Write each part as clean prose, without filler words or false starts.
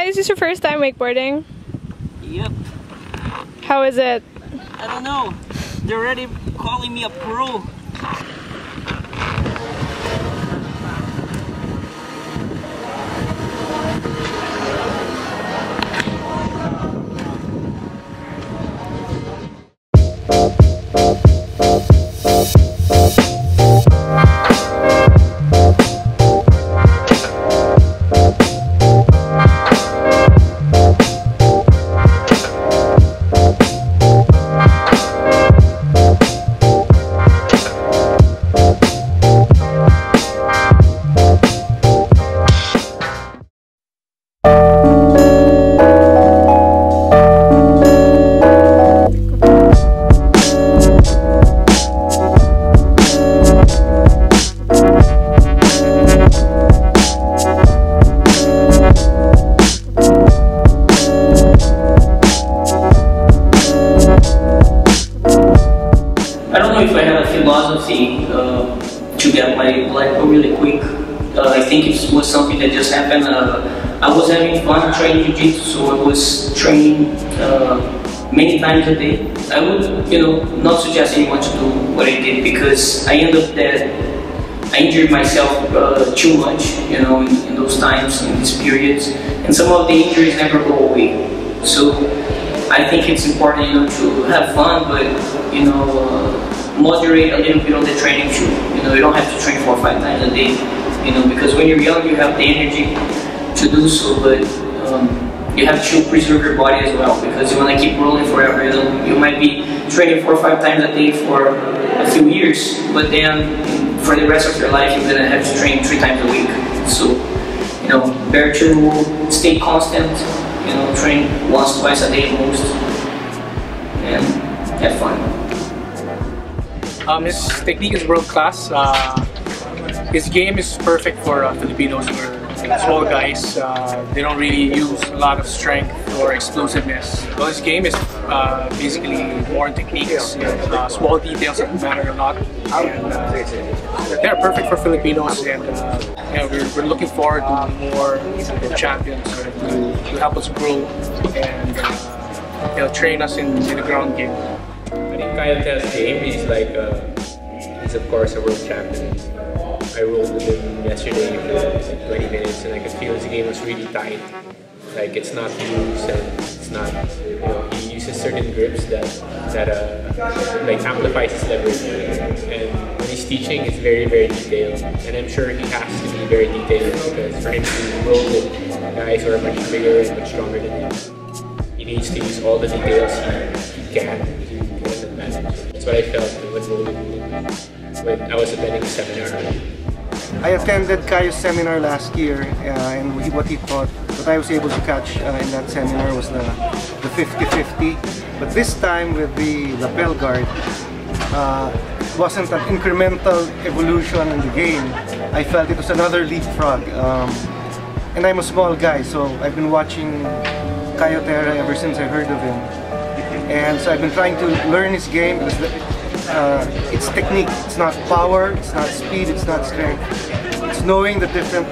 Kai, is this your first time wakeboarding? Yep. How is it? I don't know. They're already calling me a pro. If I had a philosophy to get my blood really quick, I think it was something that just happened. I was having fun training jiu-jitsu, so I was training many times a day. I would, not suggest anyone to do what I did because I ended up that I injured myself too much, in those times, in these periods, and some of the injuries never go away. So I think it's important, to have fun, but moderate a little bit on the training too. You don't have to train 4 or 5 times a day, because when you're young you have the energy to do so, but you have to preserve your body as well, because you want to keep rolling forever. You might be training 4 or 5 times a day for a few years, but then for the rest of your life you're gonna have to train 3 times a week. So better to stay constant, train once, twice a day at most, and have fun. His technique is world class. His game is perfect for Filipinos who are small guys. They don't really use a lot of strength or explosiveness. Well, his game is basically more in techniques, small details that matter a lot. And they're perfect for Filipinos, and we're looking forward to more champions to help us grow and train us in the ground game. I think Caio Terra's game is he's of course a world champion. I rolled with him yesterday for 20 minutes and I could feel his game was really tight. It's not loose and it's not, he uses certain grips that amplifies his leverage. And when he's teaching, it's very, very detailed. And I'm sure he has to be very detailed because for him to roll with guys who are much bigger and much stronger than him, he needs to use all the details he can to get an advantage. That's what I felt when rolling when I was attending the seminar. I attended Caio's seminar last year, and what he taught, what I was able to catch in that seminar was the 50-50. But this time with the lapel guard, it wasn't an incremental evolution in the game. I felt it was another leapfrog. And I'm a small guy, so I've been watching Caio Terra ever since I heard of him. And so I've been trying to learn his game because it's technique. It's not power, it's not speed, it's not strength. It's knowing the different,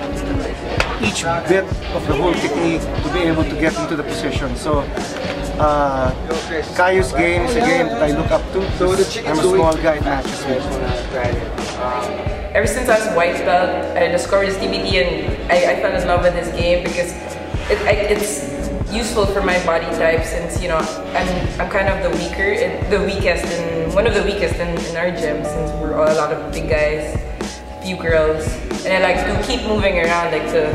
each bit of the whole technique to be able to get into the position. So Caio's game is a game that I look up to. I'm a small guy in matches with. Ever since I was white belt, I discovered his DVD and I fell in love with his game because it's useful for my body type, since I'm kind of the weakest and one of the weakest in our gym, since we're all a lot of big guys, few girls, and I like to keep moving around, like a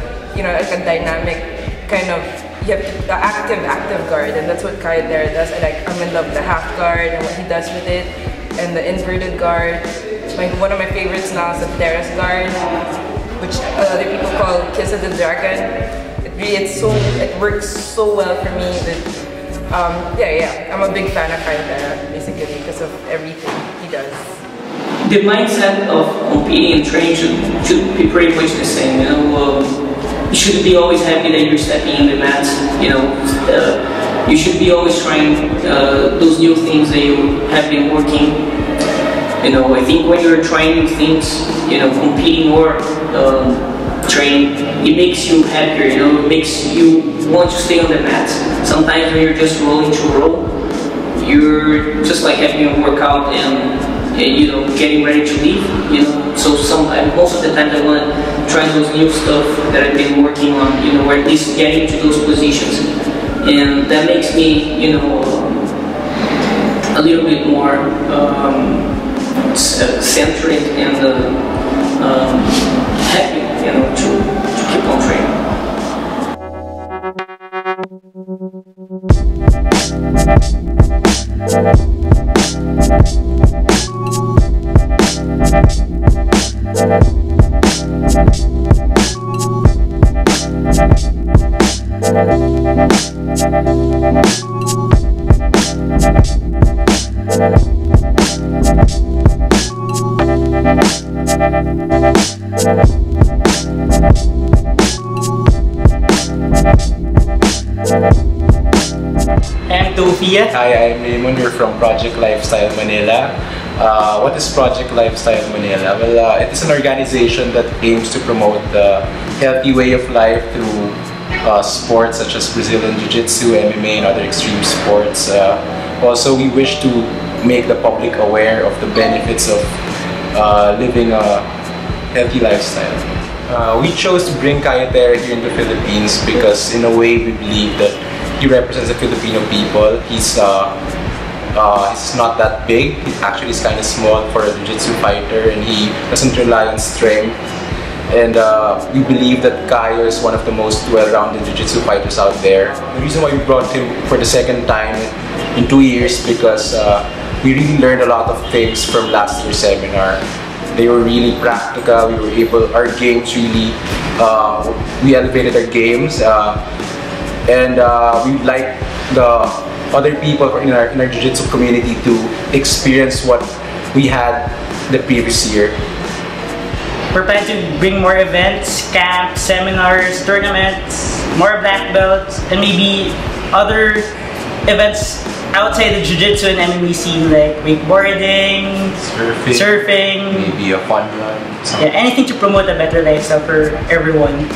dynamic kind of, you have the active guard, and that's what Caio Terra does. I'm in love with the half guard and what he does with it, and the inverted guard. One of my favorites now is the terrace guard, which other people call Kiss of the Dragon. It works so well for me. I'm a big fan of Caio Terra, basically, because of everything he does. The mindset of competing and training should be pretty much the same. You shouldn't be always happy that you're stepping in the mats. You should be always trying those new things that you have been working. I think when you're trying new things, competing or training, it makes you happier, you know, it makes you want to stay on the mat. Sometimes when you're just rolling to roll, you're just like having a workout and you know, getting ready to leave, you know. So most of the time I want to try those new stuff that I've been working on, you know, or at least getting to those positions. And that makes me, you know, a little bit more centered and happy, you know, to keep on training. Hi, I'm Raymond. We're from Project Lifestyle Manila. What is Project Lifestyle Manila? Well, it is an organization that aims to promote the healthy way of life through sports such as Brazilian Jiu-Jitsu, MMA, and other extreme sports. Also, we wish to make the public aware of the benefits of living a healthy lifestyle. We chose to bring Caio Terra here in the Philippines because in a way we believe that he represents the Filipino people. He's not that big. He actually is kind of small for a jiu-jitsu fighter, and he doesn't rely on strength. And we believe that Caio is one of the most well-rounded jiu-jitsu fighters out there. The reason why we brought him for the second time in 2 years because we really learned a lot of things from last year's seminar. They were really practical. We were able, our games really, we elevated our games. And we'd like the other people in our jiu-jitsu community to experience what we had the previous year. We're planning to bring more events, camps, seminars, tournaments, more black belts, and maybe other events outside the jiu-jitsu and MMA scene, like wakeboarding, surfing, maybe a fun run. Yeah, anything to promote a better lifestyle for everyone.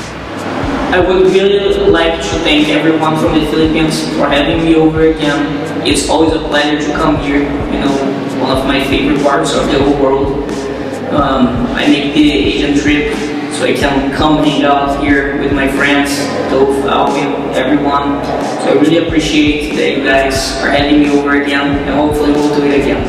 I would really like to thank everyone from the Philippines for having me over again. It's always a pleasure to come here, you know, one of my favorite parts of the whole world. I make the Asian trip so I can come hang out here with my friends, Dove, Alvin, everyone. So I really appreciate that you guys are having me over again, and hopefully we'll do it again.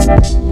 Thank you.